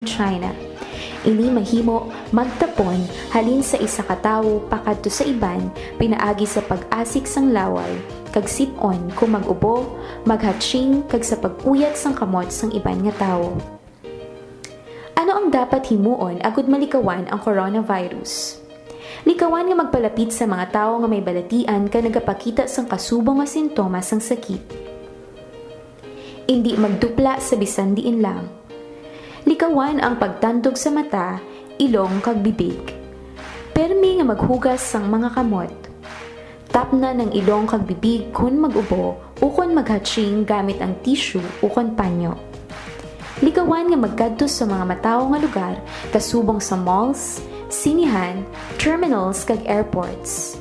China. Ini mahimo magtapon halin sa isa ka tawo pakadto sa iban pinaagi sa pag-asik sang laway kag sip-on kung mag-ubo, maghatching kag sa pag-uyat sang kamot sang iban nga tawo. Ano ang dapat himuon agud malikawan ang coronavirus? Likawan nga magpalapit sa mga tawo nga may balatian ka nagapakita sang kasubong nga sintomas sang sakit. Hindi magdupla sa bisan diin lang. Likawan ang pagtandog sa mata, ilong kag bibig. Permi nga maghugas sang mga kamot. Tapna ng ilong kag bibig kun mag-ubo ukon maghatching gamit ang tissue ukon panyo. Likawan nga magkadto sa mga matawo nga lugar kasubong sa malls, sinihan, terminals kag airports.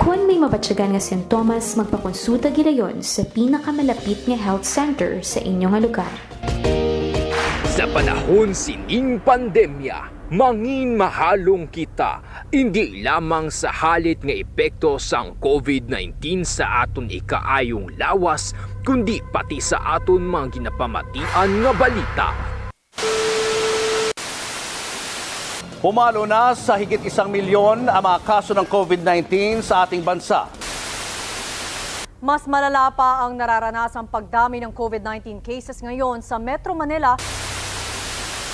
Kung may mabatyagan nga sintomas, magpakonsulta gidayon sa pinakamalapit nga health center sa inyong nga lugar. Sa panahon sining pandemya, mangin mahalong kita, hindi lamang sa halit nga epekto sang COVID-19 sa aton ikaayong lawas, kundi pati sa aton mga ginapamatian nga balita. Pumalo na sa higit 1 milyon ang mga kaso ng COVID-19 sa ating bansa. Mas malala pa ang nararanasang pagdami ng COVID-19 cases ngayon sa Metro Manila.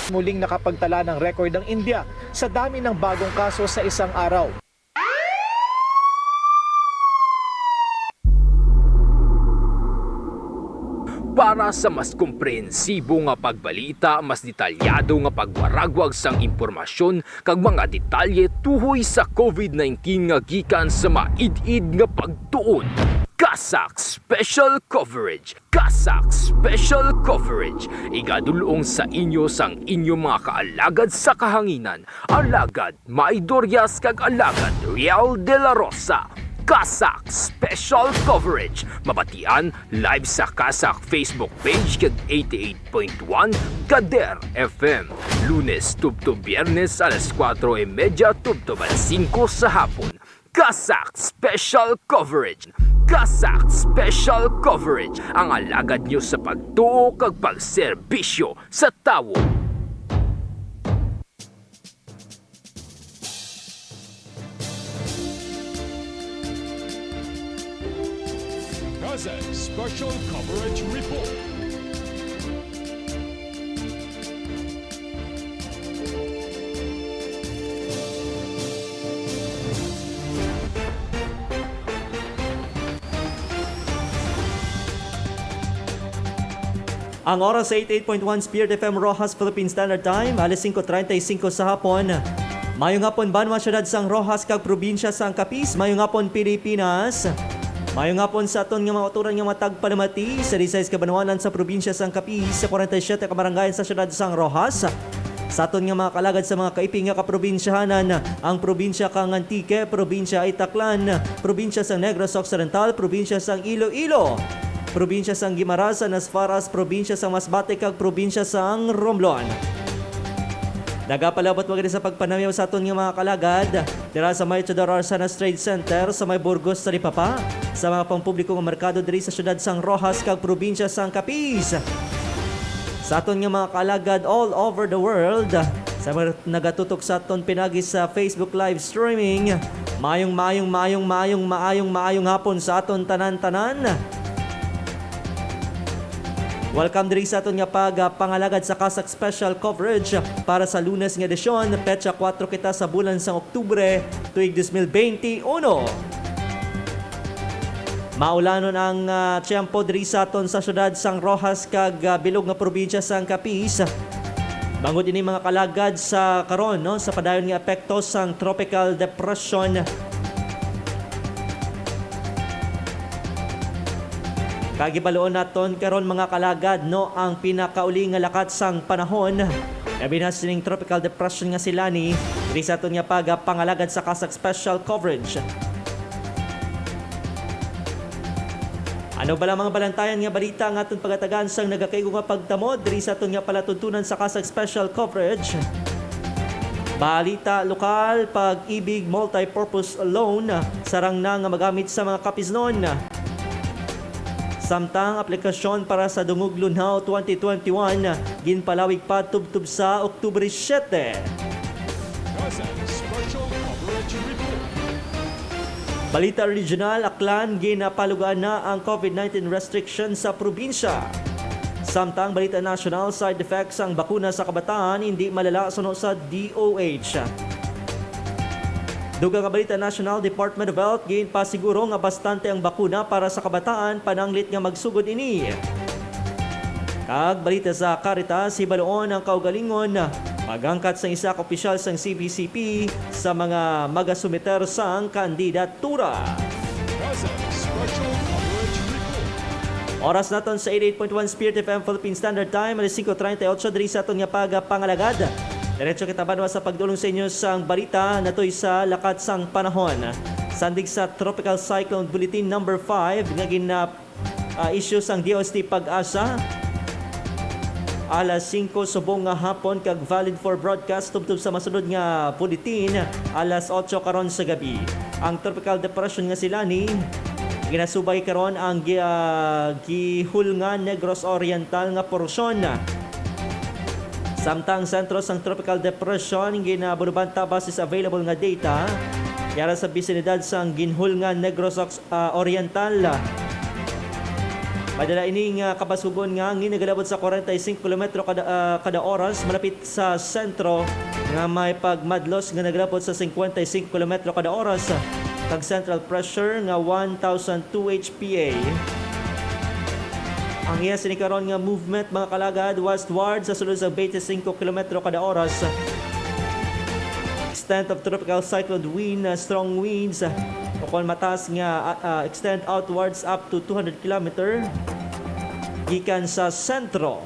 Muling nakapagtala ng record ang India sa dami ng bagong kaso sa isang araw. Para sa mas komprehensibo nga pagbalita, mas detalyado nga pagwaragwag sang impormasyon kag mga detalye tuhoy sa COVID-19 nga gikan sa maid-id nga pagtuon. Kasak Special Coverage! Kasak Special Coverage! Igadulong sa inyo sang inyong mga kaalagad sa kahanginan, alagad Maidorias kag alagad Real de la Rosa. Kasak Special Coverage! Mabatian live sa Kasak Facebook page kag 88.1 Kader FM. Lunes tubto Biyernes alas 4:30 tubto 5 sa hapon. Kasak Special Coverage! Kasak Special Coverage! Ang alagad nyo sa pagtuo kag pagserbisyo sa tawo. Kasak Special Coverage Report. Ang oras sa 88.1 Spirit FM Rojas Philippine Standard Time, alas 5:35 sa hapon. Mayong hapon Banwa Syudad sang Rojas kag probinsya sang Capiz, mayong hapon Pilipinas. Mayong hapon sa aton nga mga uturan nga matag Palamati sa 16 ka Banwanan sa probinsya sang Capiz, sa 47 ka barangayan sa syudad sang Rojas. Sa aton nga mga kalagad sa mga kaiping nga kaprobinsyahanan, ang probinsya kang Antique, probinsya Itaklan, probinsya sang Negros Occidental, probinsya sang Iloilo, probinsya sang Guimaras, Nasfaras, probinsya sang Masbate kag probinsya sang Romblon. Nagapalabot magani sa pagpanamyaw sa aton nga mga kalagad dira sa may Tudor Arsanas Trade Center sa may Burgos sa Ripapa, sa mga pampubliko nga merkado diri sa syudad sang Rojas kag probinsya sang Capiz. Sa aton nga mga kalagad all over the world, sa mga nagatutok sa aton pinagi sa Facebook live streaming, maayong hapon sa aton tanan-tanan. Welcome diri sa aton nga pangalagad sa Kasak Special Coverage para sa Lunes nga edisyon, petsa 4 kita sa bulan sang Oktubre tuig 2021. Maulanon ang tiyempo diri sa aton sa syudad sang Rojas kag bilog nga probinsya sang Capiz. Bangod ini mga kalagad sa karon no, sa padayon nga epekto sang tropical depression. Kagibaloon naton karon mga kalagad no ang pinakauli nga lakat sang panahon. Labi na sining tropical depression nga sila ni diri sa aton nga pangalagad sa Kasak Special Coverage. Ano ba lang mga balantayan nga balita nga aton pagatagan sang nagakaygo nga pagtamod diri sa aton nga palatuntunan sa Kasak Special Coverage. Balita lokal, pag-ibig multi-purpose loan sarang na nga magamit sa mga Kapiznon. Samtang aplikasyon para sa Dungog Lunhaw 2021 ginpalawig pa tubtub sa Oktubre 7. Gazette Special Coverage Report. Balita Regional, Aklan, ginapalugaan na ang COVID-19 restriction sa probinsya. Samtang Balita National, side effects ang bakuna sa kabataan hindi malala suno sa DOH. Dugang nga Balita National, Department of Health, pasiguro nga bastante ang bakuna para sa kabataan pananglit nga magsugod ini. Kag balita sa Caritas, hibaloon ang kaugalingon magangkat sa isa ka opisyal sang CBCP sa mga magasumiter sang kandidatura. Gazette Special Coverage Report. Oras naton sa 88.1 Spirit FM Philippine Standard Time, alas 5:38 diri sa aton nga pangalagad. Diretso kita banwa sa pagdulong sa inyo sang balita natoy sa lakat sang panahon. Sandig sa Tropical Cyclone Bulletin number 5 nga issue sang DOST Pag-asa. Alas 5 subong nga hapon kag valid for broadcast tubtub sa masunod nga bulletin alas 8 karon sa gabi. Ang tropical depression nga sila ni ginasubay karon ang gihulngan Negros Oriental nga porsyon. Samtang sentro sang tropical depression ginabulubanta basis available nga data yara sa bisinidad sang ginhulngan Negros Oriental. Madala ining kabasugon nga ginagalabot sa 45 km kada oras malapit sa sentro nga may pagmadlos nga nagalabot sa 55 km kada oras kag central pressure nga 1002 HPA. Ang iya sinikaron nga movement mga kalagad westward sa sulod sa 25 km kada oras. Extent of tropical cyclone wind, strong winds kung mataas nga extend outwards up to 200 km gikan sa sentro.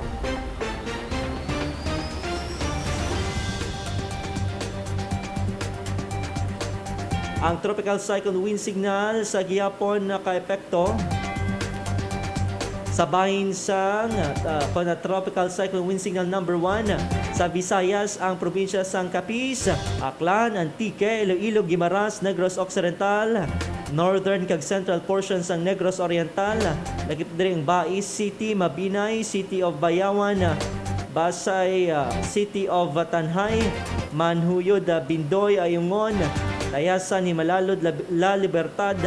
Ang tropical cyclone wind signal sa gihapon na ka-epekto sa bahin sang tropical cyclone wind signal number 1 sa Visayas, ang probinsya sang Capiz, Aklan, Antique, Iloilo, Guimaras, Negros Occidental, northern kag central portions sang Negros Oriental, lagip diri ang Bais City, Mabinay, City of Bayawan, Basay, City of Tanhay, Manhuyod, Bindoy, Ayungon, Tayasan, Himalalod, La Libertad,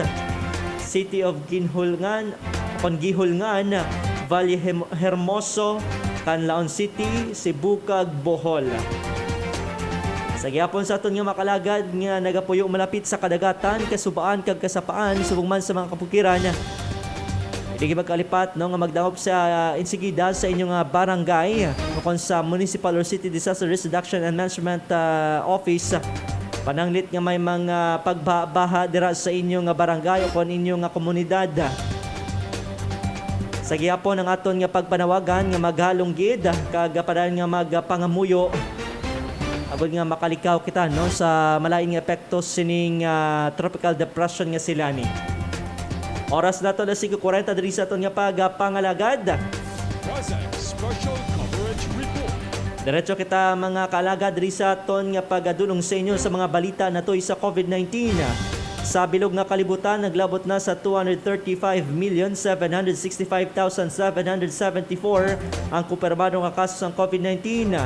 City of Ginhulngan, Gihulngan, Valle Hermoso, Canlaon City, Cebu kag Bohol. Sa gihapon sa aton nga makalagad nga nagapuyo malapit sa kadagatan, kasubaan kag kasapaan subong man sa mga kapukiran. Hindi magkalipat no nga magdangop sa insigida sa inyong barangay kung sa Municipal or City Disaster Risk Reduction and Management Office. Pananglit nga may mga pagbaha dira sa inyong barangay o kon inyong komunidad. Sa gihapon ang aton nga pagpanawagan nga maghalong gid kag padan nga magpangamuyo abot nga makalikaw kita no sa malaing epekto sining tropical depression nga sila ni. Oras nato na 5:40 diri sa aton nga pagpangalagad. Gazette Special Coverage Report. Diretso kita mga kalagad diri sa aton nga pagadulong sa inyo sa mga balita natoy sa COVID-19. Sa bilog nga kalibutan, naglabot na sa 235,765,774 ang kumpirmadong kaso ng COVID-19.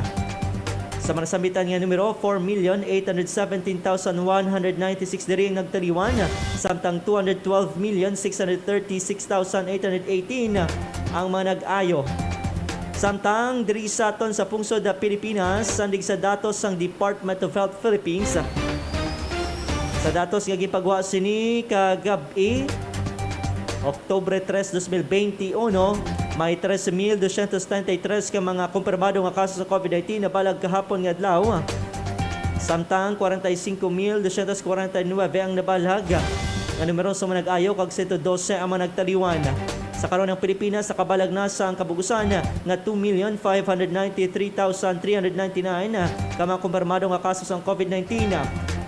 Sa manasambitan nga numero, 4,817,196 diri ang nagtaliwan, samtang 212,636,818 ang mga nag-ayo. Samtang diri sa aton sa pungsod na Pilipinas, sandig sa datos sang Department of Health Philippines, sa datos nga gipagwa sini kagabi Oktubre 3, 2021, may 13,233 ka mga kumpirmado nga kaso sa COVID-19 na balag kahapon nga adlaw. Samtang 45,249 ang nabalag. Ang numero sa mga nag-ayo kag 112 ang mga nagtaliwan. Sa karon ng Pilipinas, sa kabalag na sa ang kabugusan nga 2,593,399 ka mga kumpirmado nga kaso sa COVID-19.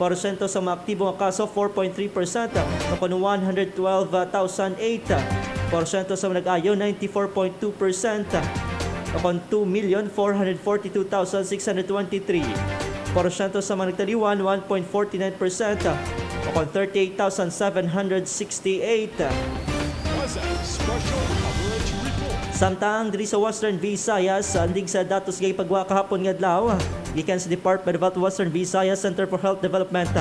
Porsyento sa mga aktibo nga kaso 4.3%, kung 112,008. Porsyento sa mga nag-ayo 94.2%, kung 2,442,623. Porsyento sa mga nagtaliwan 1.49%, kung 38,768. Gazette Special Coverage Samtang diri sa Western Visayas, andig sa datos gay pagwa kahapon nga adlaw, gikan sa Department of Health Western Visayas Center for Health Development.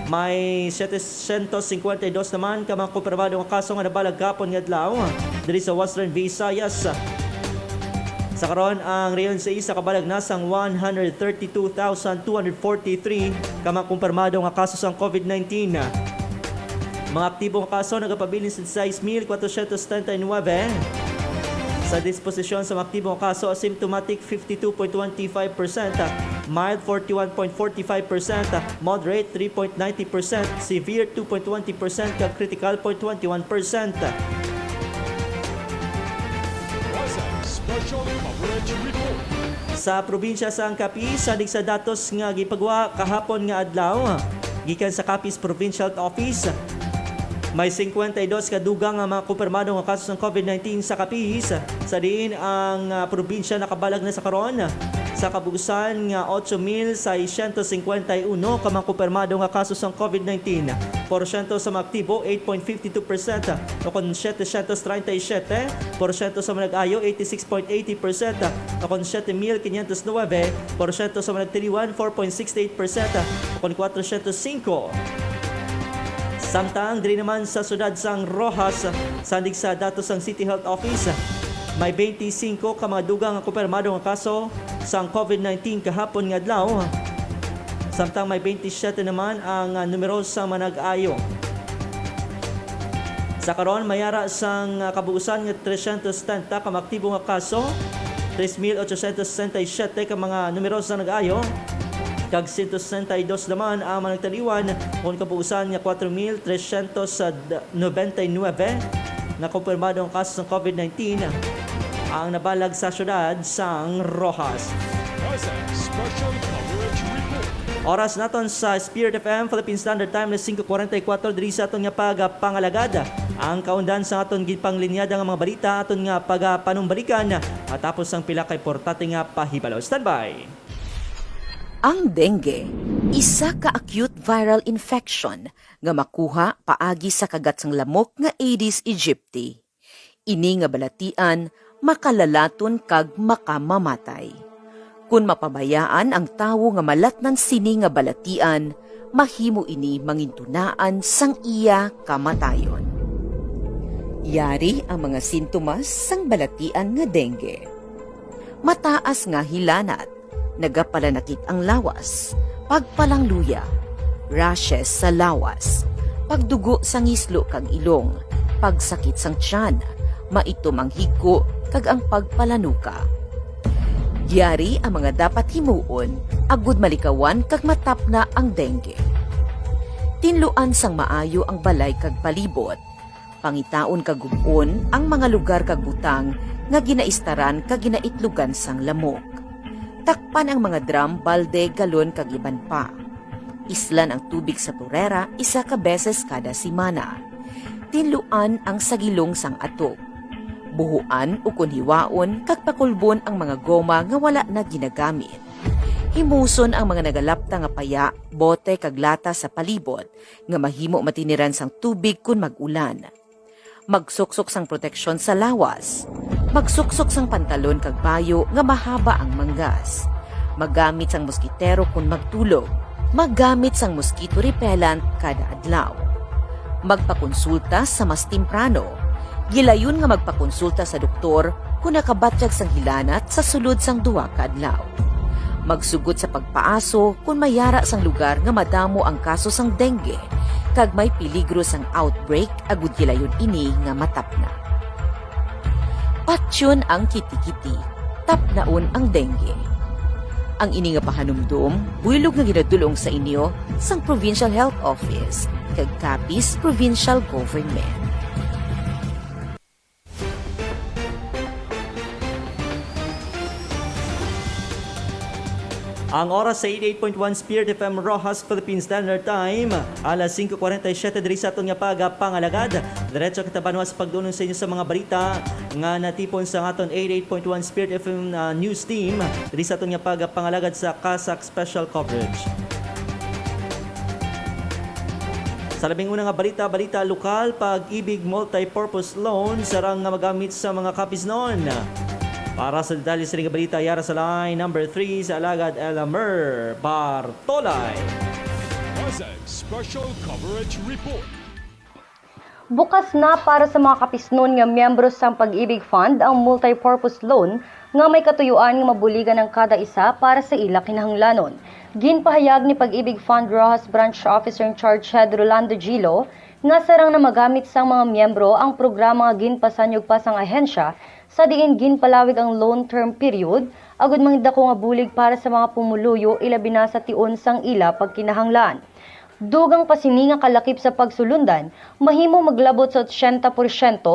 May 752 naman ka mga kumpirmado nga kaso nga nabalag kahapon nga adlaw diri sa Western Visayas. Sa karon ang reyon sa isa kabalag nasang 132,243 ka mga kumpirmado nga kaso sa COVID-19. Mga aktibong kaso nagapabilin sa 6,439. Sa disposisyon sa mga aktibong kaso, asymptomatic 52.25%, mild 41.45%, moderate 3.90%, severe 2.20%, kag critical 0.21%. Special Coverage Report. Sa probinsya sa Capiz, sadig sa datos nga gipagwa kahapon nga adlaw, gikan sa Capiz Provincial Office, may 52 kadugang nga mga kumpirmado nga kaso ng COVID-19 sa Capiz. Sa diin ang probinsya nakabalag na sa karon sa kabugusan nga 8,651 ka mga kumpirmado nga kaso ng COVID-19. Porsyento sa mga aktibo 8.52%, okon 737, porsyento sa mga nag-ayo 86.80%, okon 7,509, porsyento sa mga nagtiriwan 4.68%, okon 405. Samtang diri naman sa sudad sang Rojas, sandig sa datos sang City Health Office, may 25 ka mga dugang nga kumpirmado nga kaso sang COVID-19 kahapon nga adlaw. Samtang may 27 naman ang numero sa mga nag-ayo. Sa karon mayara sang kabuusan nga 370 ka mga aktibo nga kaso, 3,867 ka mga numero sa nag-ayo. Kag 162 naman ang mga nagtaliwan kung kabuusan nga 4,399 na kumpirmado ang kaso ng COVID-19 ang nabalag sa syudad sang Rojas. Present Special Coverage Report. Oras naton sa Spirit FM Philippine Standard Time na 5:44 diri sa aton nga pagpangalagad. Ang kaundan sa aton gipanglinyada nga mga balita aton nga pagapanumbalikan matapos ang pila ka importante nga pahibalo. Standby. Ang dengue, isa ka acute viral infection nga makuha paagi sa kagat sang lamok nga Aedes aegypti. Ini nga balatian makalalaton kag makamamatay. Kung mapabayaan ang tawo nga malatnan sini nga balatian, mahimo ini mangintunaan sang iya kamatayon. Yari ang mga sintomas sang balatian nga dengue. Mataas nga hilanat, nagapalanakit ang lawas, pagpalangluya, rashes sa lawas, pagdugo sa ngislo kag ilong, pagsakit sang tiyan, maitom ang higko kag ang pagpalanuka. Yari ang mga dapat himuon, agud malikawan kag matapna ang dengue. Tinluan sang maayo ang balay kag palibot, pangitaon kag gubon ang mga lugar kag butang nga ginaistaran kag ginaitlugan sang lamok. Takpan ang mga drum, balde, galon kag iban pa. Islan ang tubig sa turera isa ka beses kada simana. Tinluan ang sagilong sang atok. Buhuan o kunhiwaon kag pakulbon ang mga goma nga wala na ginagamit. Himuson ang mga nagalapta nga paya, bote kag lata sa palibot nga mahimo matiniran sang tubig kun mag-ulan. Magsuksok sang proteksyon sa lawas. Magsuksok sang pantalon kag bayo nga mahaba ang manggas. Magamit sang moskitero kung magtulog. Magamit sang mosquito repellent kada adlaw. Magpakonsulta sa mas temprano. Gilayon nga magpakonsulta sa doktor kung nakabatyag sang hilanat sa sulod sang duwa ka adlaw. Magsugod sa pagpaaso kung mayara sang lugar nga madamo ang kaso sang dengue kag may peligro sang outbreak agud gilayon ini nga matapna. Patyon ang kiti-kiti, tapnaon ang dengue. Ang ini nga pahanumdum, buylog nga ginadulong sa inyo sang Provincial Health Office kag Capiz Provincial Government. Ang oras sa 88.1 Spirit FM Rojas Philippine Standard Time, alas 5:47 diri sa aton nga pagpangalagad. Diretso kita banwas pagdunong sa inyo sa mga balita nga natipon sa aton 88.1 Spirit FM News Team diri sa aton nga pagpangalagad sa Kasak Special Coverage. Sa labing unang nga balita lokal, Pag-ibig Multipurpose Loan sarang nga magamit sa mga kapisnon. Para sa detalye sa balita, yara sa line number 3 sa Alagad Elamer Bartolay. Wasag Special Coverage Report. Bukas na para sa mga kapisnon nga miyembro sa Pag-ibig Fund ang multipurpose loan nga may katuyuan nga mabuligan ng kada isa para sa ila kinahanglanon. Ginpahayag ni Pag-ibig Fund Rojas Branch Officer in Charge Head Rolando Gilo nga sarang na magamit sa mga miyembro ang programa nga ginpasanyog pa sang ahensya sa diin ginpalawig ang loan term period agud mangdako nga bulig para sa mga pumuluyo ilabi na sa tion sang ila pagkinahanglan. Dugang pasini nga kalakip sa pagsulundan, mahimo maglabot sa 80%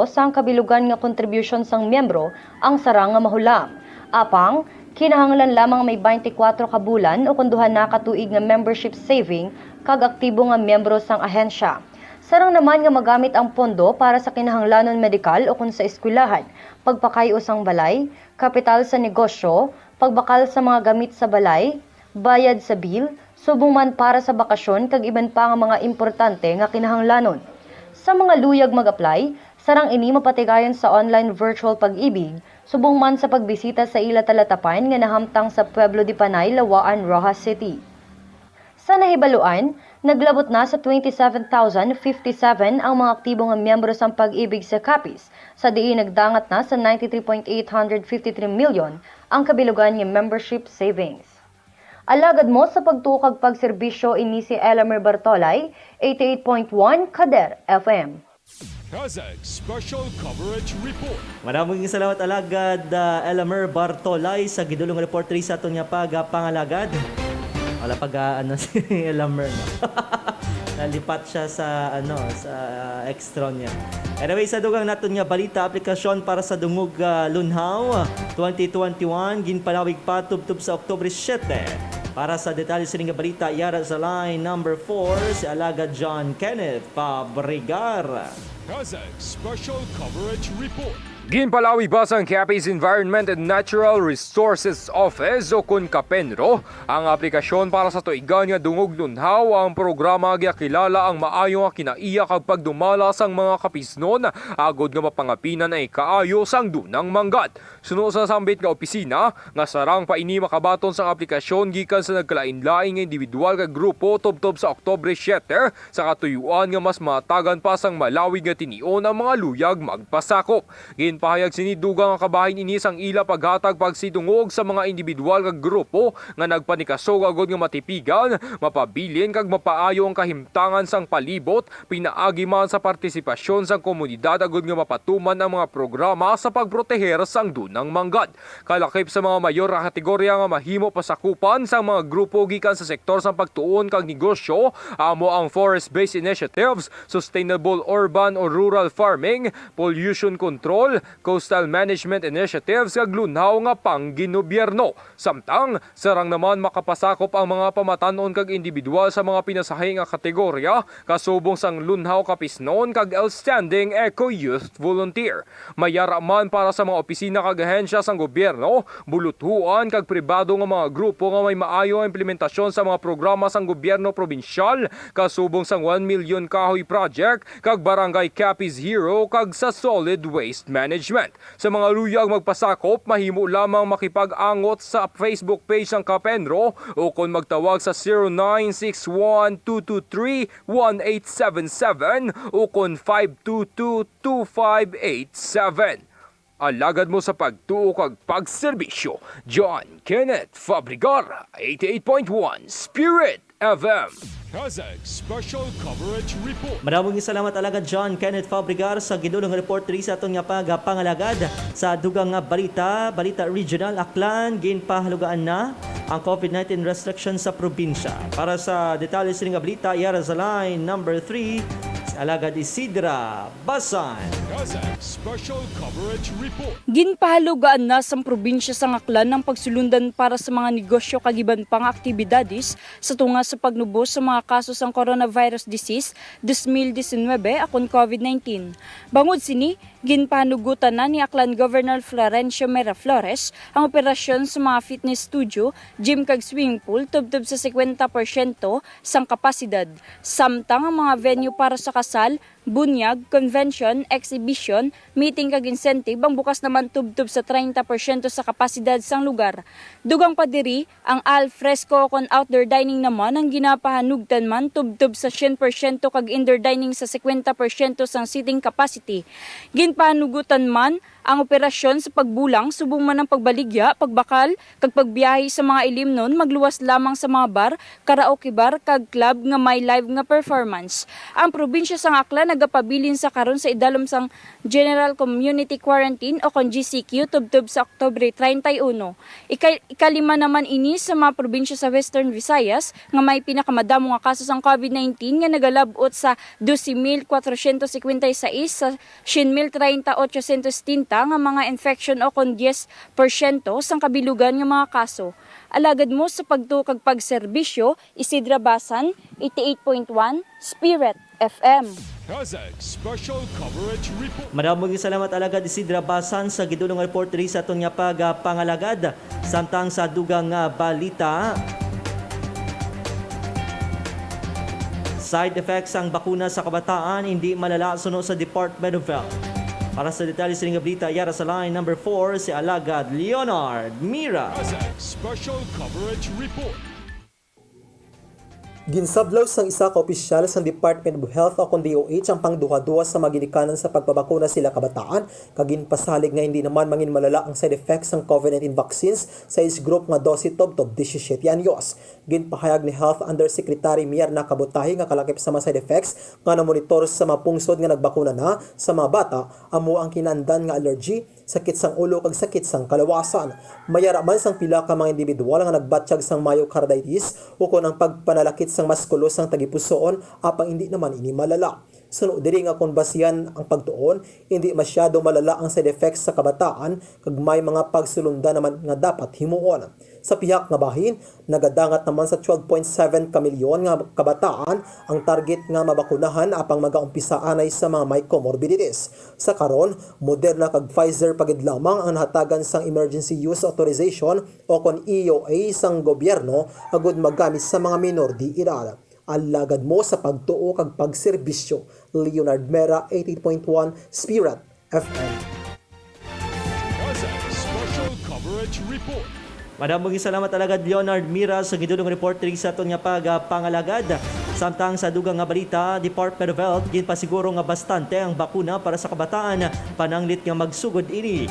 sang kabilugan nga contribution sang miyembro ang sarang nga mahulam. Apang, kinahanglan lamang may 24 ka bulan o kunduhan na katuig nga membership saving kag aktibo nga miyembro sang ahensya. Sarang naman nga magamit ang pondo para sa kinahanglanon medikal o kun sa eskwelahan, pagpakayo sang balay, kapital sa negosyo, pagbakal sa mga gamit sa balay, bayad sa bill, subong man para sa bakasyon kag iban pa nga mga importante nga kinahanglanon. Sa mga luyag mag-apply, sarang ini mapatigayon sa online virtual Pag-ibig, subong man sa pagbisita sa ila talatapan nga nahamtang sa Pueblo de Panay, Lawaan, Rojas City. Sa nahibaluan, naglabot na sa 27,057 ang mga aktibo nga miyembro sa Pag-ibig sa Capiz, sa diin nagdangat na sa 93.853 million ang kabilugan nga membership savings. Alagad mo sa pagtukag pagserbisyo ini si Elamer Bartolay, 88.1 Kader FM. Wasag Special Coverage Report. Maraming salamat Alagad Elamer Bartolay sa gidulong report sa aton nga pangalagad. Wala si Elamer no. Nalipat siya sa sa extra niya. Anyway, sa dugang naton nga balita, aplikasyon para sa dungog Lunhaw 2021 ginpalawig pa tubtub sa Oktubre 7. Para sa detalye sa nga balita, yara sa line number 4 si Alagad John Kenneth Pabrigar. Wasag Special Coverage Report. Ginpalawi ba sa Capiz Environment and Natural Resources Office o kun Kapenro ang aplikasyon para sa tuigan nga dungog lunhaw. Ang programa gyakilala ang maayo nga kinaiya kag pagdumala sang mga kapisnon agod nga mapangapinan ay kaayo sang dunang manggat. Suno sa sambit nga opisina nga sarang paini makabaton sang aplikasyon gikan sa nagkalain-laing nga individual kag grupo tubtob sa Oktubre 7 sa katuyuan nga mas matagan pa sang malawig nga tinion ang mga luyag magpasakop. Pahayag sinidugang ang kabahin inis ang ila paghatag pagsidungog sa mga individual kag grupo nga nagpanikasog agod nga matipigan, mapabilin kag mapaayo ang kahimtangan sang palibot, pinaagi man sa partisipasyon sang komunidad agod nga mapatuman ang mga programa sa pagproteher sang dunang manggat. Kalakip sa mga mayor nga kategorya nga mahimo pasakupan sang mga grupo gikan sa sektor sang pagtuon kag negosyo, amo ang forest-based initiatives, sustainable urban or rural farming, pollution control, coastal management initiatives kag lunhaw nga pangginobierno. Samtang sarang naman makapasakop ang mga pamatanon kag individual sa mga pinasahi nga kategorya kasubong sang lunhaw kapisnon kag outstanding eco youth volunteer. Mayara man para sa mga opisina kag ahensya sang gobyerno, buluthuan kag pribado nga mga grupo nga may maayo ang implementasyon sa mga programa sang gobyerno probinsyal kasubong sang 1 million kahoy project kag barangay Capiz Hero kag sa solid waste management. Sa mga luyag magpasakop, mahimo lamang makipag-angot sa Facebook page ng Kapenro o kung magtawag sa 0961-223-1877 o kung 522-2587. Alagad mo sa pagtuo kag pagserbisyo. John Kenneth Fabrigar, 88.1 Spirit FM. Wasag Special Coverage Report. Maraming salamat Alagad John Kenneth Fabrigar sa gidulong report sa aton nga pangalagad sa dugang nga balita regional Aklan ginpahalugaan na ang COVID-19 restrictions sa probinsya. Para sa detalye sa nga balita, yara sa line number 3 si Alagad Isidra Basan. Wasag Special Coverage Report. Ginpahalugaan na sa probinsya sa Aklan ng pagsulundan para sa mga negosyo kagiban pang aktibidades sa tunga sa pagnubos sa mga kaso sang coronavirus disease 2019 akon COVID-19. Bangod sini, Ginpanugutan na ni Aklan Governor Florencio Miraflores ang operasyon sa mga fitness studio, gym kag swimming pool tubtob sa 50% sang kapasidad. Samtang ang mga venue para sa kasal, bunyag, convention, exhibition, meeting kag incentive ang bukas naman tubtob sa 30% sa kapasidad sang lugar. Dugang pa diri, ang al fresco kon outdoor dining naman ang ginapahanugtan man tubtob sa 100% kag indoor dining sa 50% sang seating capacity. Ginpanugutan man ang operasyon sa pagbulang subong man ang pagbaligya, pagbakal kag pagbiyahe sa mga ilimnon magluwas lamang sa mga bar, karaoke bar kag club nga may live nga performance. Ang probinsya sang Aklan nagapabilin sa karon sa idalom sang General Community Quarantine o kon GCQ tubtob sa Oktubre 31. Ikalima naman ini sa mga probinsya sa Western Visayas nga may pinakamadamo nga kaso sang COVID-19 nga nagalabot sa 12,456 sa 10,3860 nga mga infection o kon 10% sang kabilugan nga mga kaso. Alagad mo sa pagtukag pagserbisyo, Isidra Basan, 88.1, Spirit FM. Kazakh Special Coverage Report. Maraming salamat alagad Isidra Basan sa gidulong report ri sa aton nga pangalagad. Samtang sa dugang balita, side effects ang bakuna sa kabataan hindi malala suno sa Department of Health. Para sa detalye sa nga balita, yara sa line number 4 si alagad Leonard Mira. Kazakh Special Coverage Report. Ginsablaw sang isa ka opisyal sa Department of Health o DOH ang pangduha-duha sa maginikanan sa pagpabakuna sila kabataan, kagin pasalig nga hindi naman mangin malala ang side effects ng COVID-19 vaccines sa age group nga 12 tubtob 17 anyos. Ginpahayag ni Health Undersecretary Mierna Kabutahi nga kalakip sa mga side effects nga namonitor sa mga pungsod nga nagbakuna na sa mga bata amo ang kinandan nga allergy, sakit sang ulo kag sakit sang kalawasan. Mayara man sang pila ka mga individual nga nagbatsyag sang myocarditis o kon ang pagpanalakit sang maskulos sang tagipusoon apang hindi naman ini malala. Sunod diri nga kung basihan ang pagtuon, hindi masyado malala ang side effects sa kabataan kag may mga pagsulundan naman nga dapat himuon. Sa pihak nga bahin, nagadangat naman sa 12.7 kamilyon nga kabataan ang target nga mabakunahan apang magaumpisa anay sa mga may comorbidities. Sa karon, Moderna kag Pfizer pagid lamang ang nahatagan sang emergency use authorization o kon EUA sang gobyerno agud magamit sa mga minor di edad. Alagad mo sa pagtuo kag pagserbisyo. Leonard Mera, 88.1 Spirit FM. Kazakh Special Coverage Report. Maraming salamat alagad Leonard Mira sa gidulong report ri sa aton nga pangalagad. Samtang sa dugang nga balita, Department of Health ginpasiguro nga bastante ang bakuna para sa kabataan, pananglit nga magsugod ini.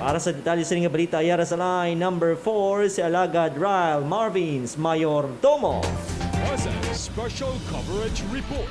Para sa detalye sa nga balita, yara sa line number 4 si alagad Ryle Marvins Mayor Domo. Kazakh Special Coverage Report.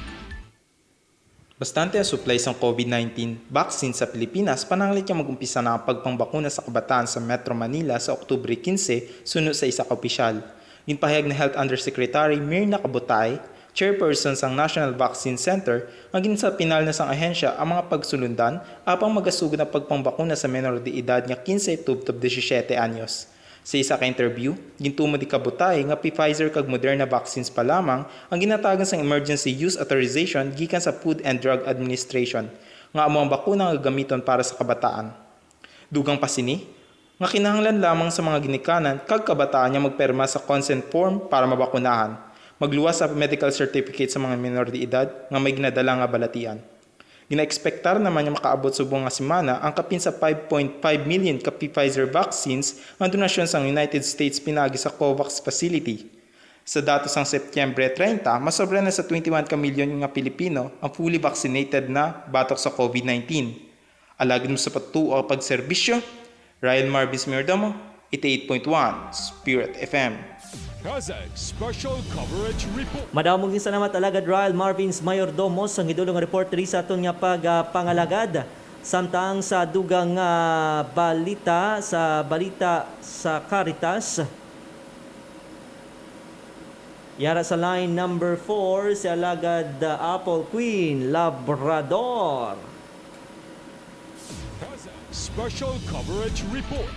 Bastante ang supply ng COVID-19 vaccine sa Pilipinas, pananglit niya mag-umpisa na ang pagpangbakuna sa kabataan sa Metro Manila sa Oktubre 15 sunod sa isa ka opisyal. Ginpahayag ni Health Undersecretary Mierna Kabutay, chairperson sang National Vaccine Center, maging sa pinal na sang ahensya ang mga pagsulundan apang magasugod na pagpangbakuna sa menor de edad nga 15 tubtob 17 anyos. Sa isa ka interview, gintumo di Kabutay nga Pfizer kag Moderna vaccines pa lamang ang ginatagan sang emergency use authorization gikan sa Food and Drug Administration nga amo ang bakuna nga gamiton para sa kabataan. Dugang pa sini, nga kinahanglan lamang sa mga ginikanan kag kabataan nga magperma sa consent form para mabakunahan, magluwas sa medical certificate sa mga minor de edad nga may ginadala nga balatian. Gina-expectar naman niya makaabot subong nga semana ang kapin sa 5.5 million ka Pfizer vaccines ang donasyon sa United States pinagi sa COVAX facility. Sa datos ng Setyembre 30, masobra na sa 21 ka milyon nga Pilipino ang fully vaccinated na batok sa COVID-19. Alagad mo sa patuo ang pagserbisyo, Ryan Marvis Mirdomo, 88.1 Spirit FM. Kazakh Special Coverage Report. Madamong salamat alagad Ryle Marvins Mayordomo sa gidulong report ri sa aton nga pangalagad. Samtang sa dugang balita sa Caritas, yara sa line number 4 si alagad Apple Queen Labrador. Kazakh Special Coverage Report.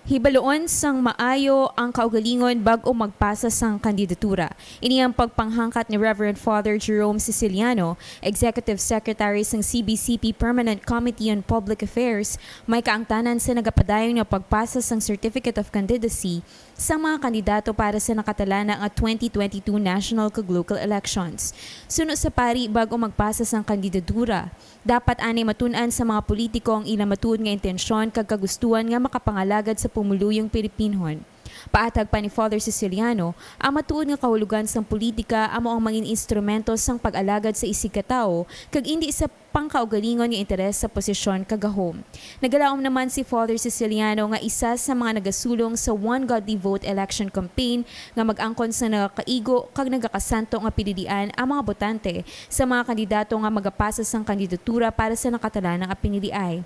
Hibaloon sang maayo ang kaugalingon bago magpasa sang kandidatura. Ini ang pagpanghangkat ni Reverend Father Jerome Siciliano, Executive Secretary sang CBCP Permanent Committee on Public Affairs, may kaangtanan sa nagapadayon na pagpasa sang Certificate of Candidacy sa mga kandidato para sa nakatala na ang 2022 National kag Local Elections. Suno sa pari bago magpasa sang kandidatura, dapat anay matunan sa mga politiko ang ilang matuod nga intensyon kag kagustuhan nga makapangalagad sa pumuluyong Pilipinhon. Paatag pa ni Father Siciliano, ang matuod nga kahulugan sang politika amo ang mangin instrumento sang pag-alagad sa isig katao kag hindi sa pangkaugalingon nga interes sa posisyon kagahom. Nagalaom naman si Father Siciliano nga isa sa mga nagasulong sa One Godly Vote election campaign nga mag-angkon sa nagakaigo kag nagakasanto nga pinilian ang mga botante sa mga kandidato nga magapasa sang kandidatura para sa nakatala ng piniliay.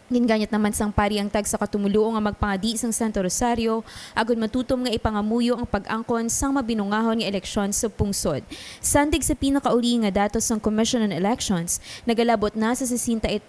Ginganit naman sang pari ang tag sa katumuluo nga magpangadi sang Santo Rosario agud matutom nga ipangamuyo ang pag-angkon sang mabinungahon nga eleksyon sa pungsod. Sandig sa pinakauli nga datos sang Commission on Elections, nagalabot na sa 63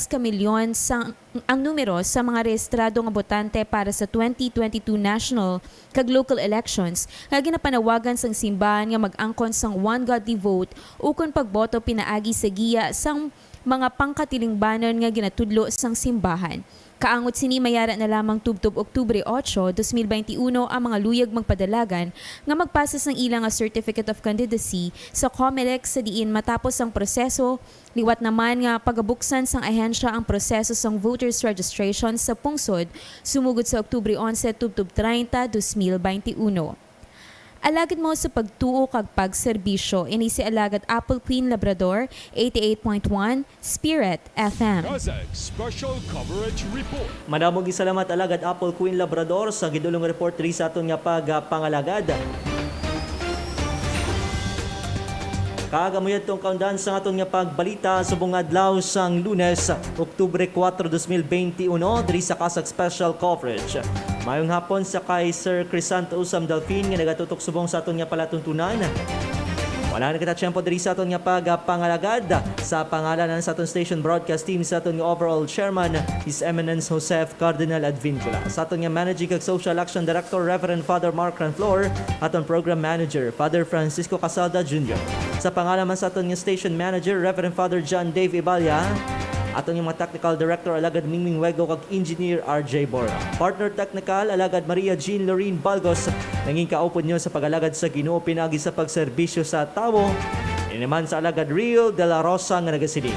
ka milyon sang ang numero sa mga rehistrado nga botante para sa 2022 national kag local elections nga ginapanawagan sang simbahan nga mag-angkon sang One Godly Vote ukon pagboto pinaagi sa giya sang mga pangkatilingbanon nga ginatudlo sang simbahan. Kaangot sini mayara na lamang tubtob Oktubre 8, 2021 ang mga luyag magpadalagan nga magpasa sang ilang nga Certificate of Candidacy sa COMELEC sa diin matapos ang proseso, liwat naman nga pagabuksan sang ahensya ang proseso sang voters registration sa pungsod sumugod sa Oktubre 11 tubtob 30, 2021. Alagad mo sa pagtuo kag pagserbisyo, ini si Alagad Apple Queen Labrador, 88.1 Spirit FM. Kazakh Special Coverage Report. Madamog salamat Alagad Apple Queen Labrador sa gidulong report ri sa aton nga pagpangalagad. Kagamuyad tong kaundan sa aton nga pagbalita subong adlaw sang Lunes, Oktubre 4, 2021 diri sa Kazakh Special Coverage. Mayong hapon sa kay Sir Crisanto Usam Delphine nga nagatutok subong sa aton nga palatuntunan. Wala na kita tiyempo diri sa aton nga pagpangalagad sa pangalanan sa aton station broadcast team sa aton nga overall chairman His Eminence Joseph Cardinal Advincula. Sa aton nga managing kag social action director Reverend Father Mark Ranflor, aton program manager Father Francisco Casalda Jr. Sa pangalaman sa aton nga station manager Reverend Father John Dave Ibalya, aton yung mga technical director Alagad Mingming Wego kag engineer RJ Bora. Partner technical Alagad Maria Jean Lorene Balgos, nanging kaupod nyo sa pag-alagad sa Ginoo pinagi sa pagserbisyo sa tawo. Ini naman sa Alagad Rio de la Rosa nga nagasiling.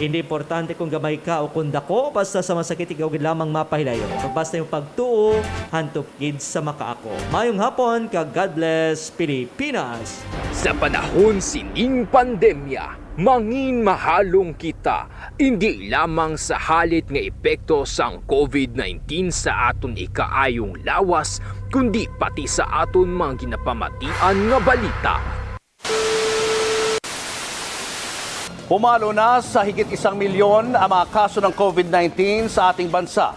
Hindi importante kung gamay ka o kung dako, basta sa masakit ikaw gid lamang mapahilayo. Basta yung pagtuo, hantop kids sa makaako. Mayong hapon kag God bless Pilipinas. Sa panahon sining pandemya, mangin mahalong kita, hindi lamang sa halit nga epekto sang COVID-19 sa aton ikaayong lawas, kundi pati sa aton mga ginapamatian nga balita. Pumalo na sa higit 1 milyon ang mga kaso ng COVID-19 sa ating bansa.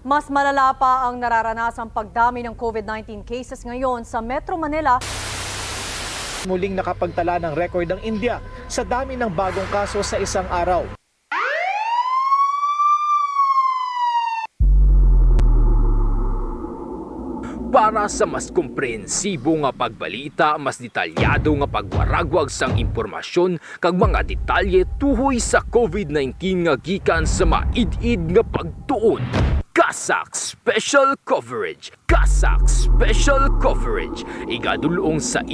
Mas malala pa ang nararanasang pagdami ng COVID-19 cases ngayon sa Metro Manila. Muling nakapagtala ng record ang India sa dami ng bagong kaso sa isang araw. Para sa mas komprehensibo nga pagbalita, mas detalyado nga pagwaragwag sang impormasyon kag mga detalye tuhoy sa COVID-19 nga gikan sa maid-id nga pagtuon. Kazakh Special Coverage. Kazakh Special Coverage. Igadulong sa